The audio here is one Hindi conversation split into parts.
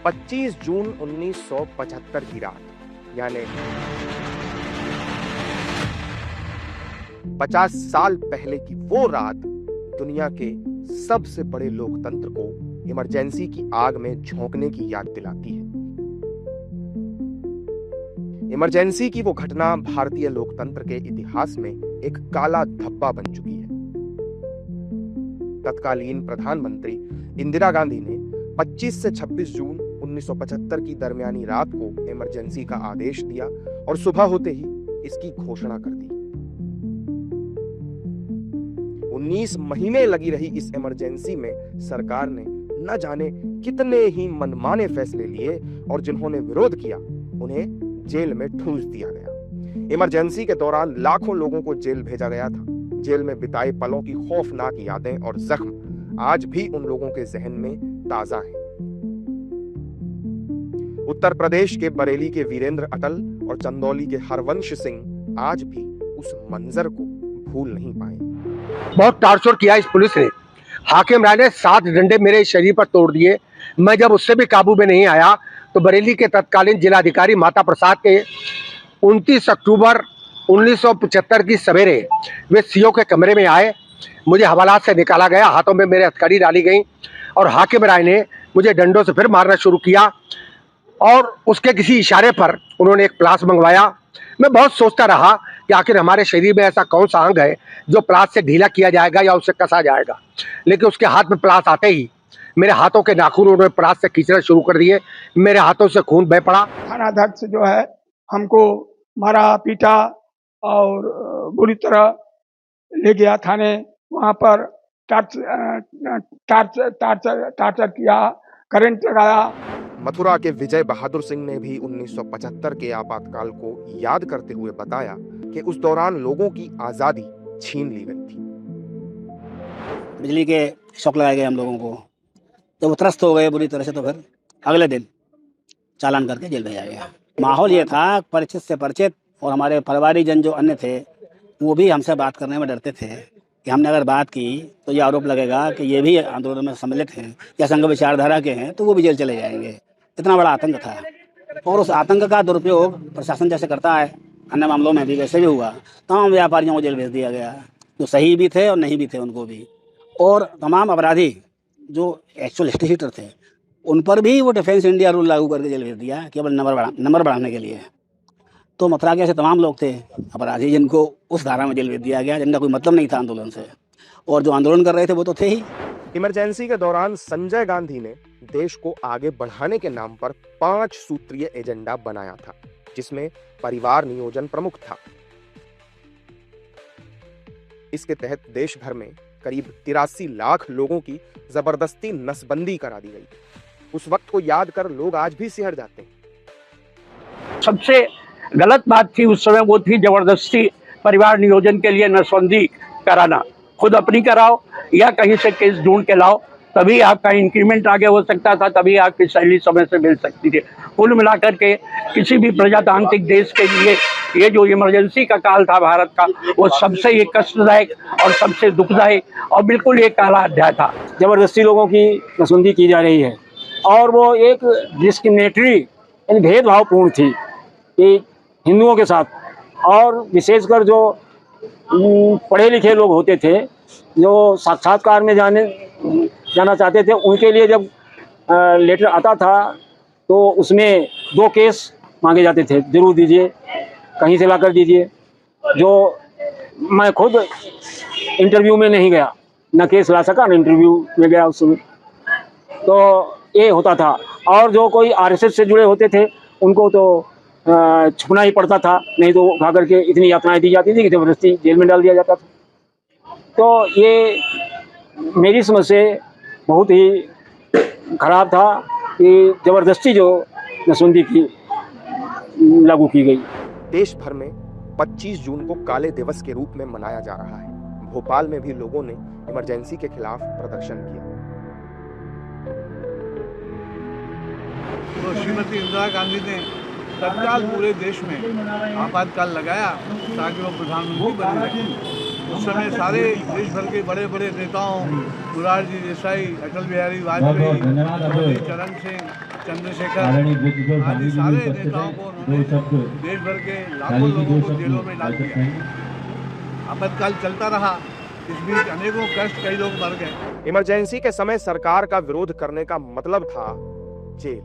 25 जून 1975 की रात, यानी 50 साल पहले की वो रात दुनिया के सबसे बड़े लोकतंत्र को इमरजेंसी की आग में झोंकने की याद दिलाती है। इमरजेंसी की वो घटना भारतीय लोकतंत्र के इतिहास में एक काला धब्बा बन चुकी है। तत्कालीन प्रधानमंत्री इंदिरा गांधी ने 25 से 26 जून 1975 की दरमियानी रात को इमरजेंसी का आदेश दिया और सुबह होते ही इसकी घोषणा कर दी। 19 महीने लगी रही इस इमरजेंसी में सरकार ने न जाने कितने ही मनमाने फैसले लिए और जिन्होंने विरोध किया उन्हें जेल में ठूंस दिया गया। इमरजेंसी के दौरान लाखों लोगों को जेल भेजा गया था। जेल में बिताए पलों की खौफनाक यादें और जख्म आज भी उन लोगों के जहन में ताजा हैं। उत्तर प्रदेश के बरेली के वीरेंद्र अटल और चंदौली के हरवंश सिंह आज भी उस मंजर को भूल नहीं पाए। बहुत टार्चर किया इस पुलिस ने। हाकिम राय ने 7 डंडे मेरे शरीर पर तोड़ दिए। मैं जब उससे भी काबू में नहीं आया तो बरेली के तत्कालीन जिलाधिकारी माता प्रसाद के 29 अक्टूबर 1975 की सवेरे वे सीओ के कमरे में आए। मुझे हवालात से निकाला गया, हाथों में मेरे हथकड़ी डाली गई और हाकिम राय ने मुझे डंडों से फिर मारना शुरू किया और उसके किसी इशारे पर उन्होंने एक प्लास मंगवाया। मैं बहुत सोचता रहा कि आखिर हमारे शरीर में ऐसा कौन सा अंग है जो प्लास से ढीला किया जाएगा या उससे कसा जाएगा, लेकिन उसके हाथ में प्लास आते ही मेरे हाथों के नाखून उन्होंने प्लास से खींचना शुरू कर दिए। मेरे हाथों से खून बह पड़ा। थानाध्यक्ष जो है हमको मारा पीटा और बुरी तरह ले गया थाने। वहाँ पर टार्चर किया, करंट लगाया। मथुरा के विजय बहादुर सिंह ने भी 1975 के आपातकाल को याद करते हुए बताया कि उस दौरान लोगों की आजादी छीन ली गई थी। बिजली के शॉक लगाए गए हम लोगों को, तो वो त्रस्त हो गए बुरी तरह से। तो फिर अगले दिन चालान करके जेल भेजा गया। माहौल ये था परिचित से परिचित, और हमारे परिवारिक जन जो अन्य थे वो भी हमसे बात करने में डरते थे कि हमने अगर बात की तो ये आरोप लगेगा कि ये भी आंदोलन में सम्मिलित हैं या संघ विचारधारा के हैं, तो वो भी जेल चले जाएंगे। इतना बड़ा आतंक था और उस आतंक का दुरुपयोग प्रशासन जैसे करता है, अन्य मामलों में भी वैसे भी हुआ। तमाम व्यापारियों को जेल भेज दिया गया, जो सही भी थे और नहीं भी थे उनको भी। और तमाम अपराधी जो एक्चुअल हिस्ट्रीशीटर थे उन पर भी वो डिफेंस इंडिया रूल लागू करके जेल भेज दिया, केवल नंबर बढ़ाने के लिए। तो मथुरा के ऐसे तमाम लोग थे अपराधी जिनको उस धारा में जेल भेज दिया गया, जिनका कोई मतलब नहीं था आंदोलन से, और जो आंदोलन कर रहे थे वो तो थे ही। इमरजेंसी के दौरान संजय गांधी ने देश को आगे बढ़ाने के नाम पर 5 सूत्रीय एजेंडा बनाया था, जिसमें परिवार नियोजन प्रमुख था। इसके तहत देश भर में करीब 83 लाख लोगों की जबरदस्ती नसबंदी करा दी गई। उस वक्त को याद कर लोग आज भी सिहर जाते हैं। सबसे गलत बात थी उस समय वो थी जबरदस्ती परिवार नियोजन के लिए नसबंदी कराना। खुद अपनी कराओ या कहीं से केस ढूंढ के लाओ, तभी आपका इंक्रीमेंट आगे हो सकता था, तभी आपकी सैलरी समय से मिल सकती थी। कुल मिलाकर के किसी भी प्रजातांत्रिक देश के लिए ये जो इमरजेंसी का काल था भारत का, वो सबसे ये कष्टदायक और सबसे दुखदायक और बिल्कुल एक काला अध्याय था। जबरदस्ती लोगों की नसबंदी की जा रही है और वो एक डिस्क्रिमिनेटरी यानी भेदभावपूर्ण थी कि हिंदुओं के साथ, और विशेषकर जो पढ़े लिखे लोग होते थे जो साक्षात्कार में जाना चाहते थे, उनके लिए जब लेटर आता था तो उसमें 2 केस मांगे जाते थे, जरूर दीजिए, कहीं से ला कर दीजिए। जो मैं खुद इंटरव्यू में नहीं गया, न केस ला सका न इंटरव्यू में गया उस समय, तो ये होता था। और जो कोई आरएसएस से जुड़े होते थे उनको तो छुपना ही पड़ता था, नहीं तो उठा करके इतनी यातनाएं दी जाती थी कि जबरदस्ती जेल में डाल दिया जाता था। तो ये मेरी समझ से बहुत ही खराब था कि जबरदस्ती जो नसबंदी की लागू की गई। देश भर में 25 जून को काले दिवस के रूप में मनाया जा रहा है। भोपाल में भी लोगों ने इमरजेंसी के खिलाफ प्रदर्शन किया। तो श्रीमती इंदिरा गांधी ने तत्काल पूरे देश में आपातकाल लगाया ताकि वो प्रधानमंत्री बन गए। उस समय सारे देश भर के बड़े बड़े नेताओं, मोरारजी देसाई, अटल बिहारी वाजपेयी, चरण सिंह, चंद्रशेखर आदि सारे नेताओं को उन्होंने देश भर के लाखों लोगों को जेलों में डाल दिया। आपातकाल चलता रहा, इस बीच अनेकों कष्ट, कई लोग मर गए। इमरजेंसी के समय सरकार का विरोध करने का मतलब था जेल।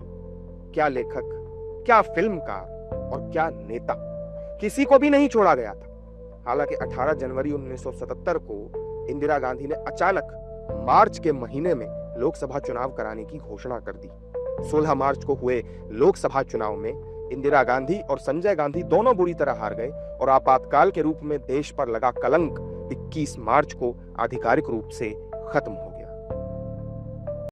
क्या लेखक, क्या फिल्मकार और क्या नेता, किसी को भी नहीं छोड़ा गया था। हालांकि 18 जनवरी 1977 को इंदिरा गांधी ने अचानक मार्च के महीने में लोकसभा चुनाव कराने की घोषणा कर दी। 16 मार्च को हुए लोकसभा चुनाव में इंदिरा गांधी और संजय गांधी दोनों बुरी तरह हार गए और आपातकाल के रूप में देश पर लगा कलंक 21 मार्च को आधिकारिक रूप से खत्म हुआ।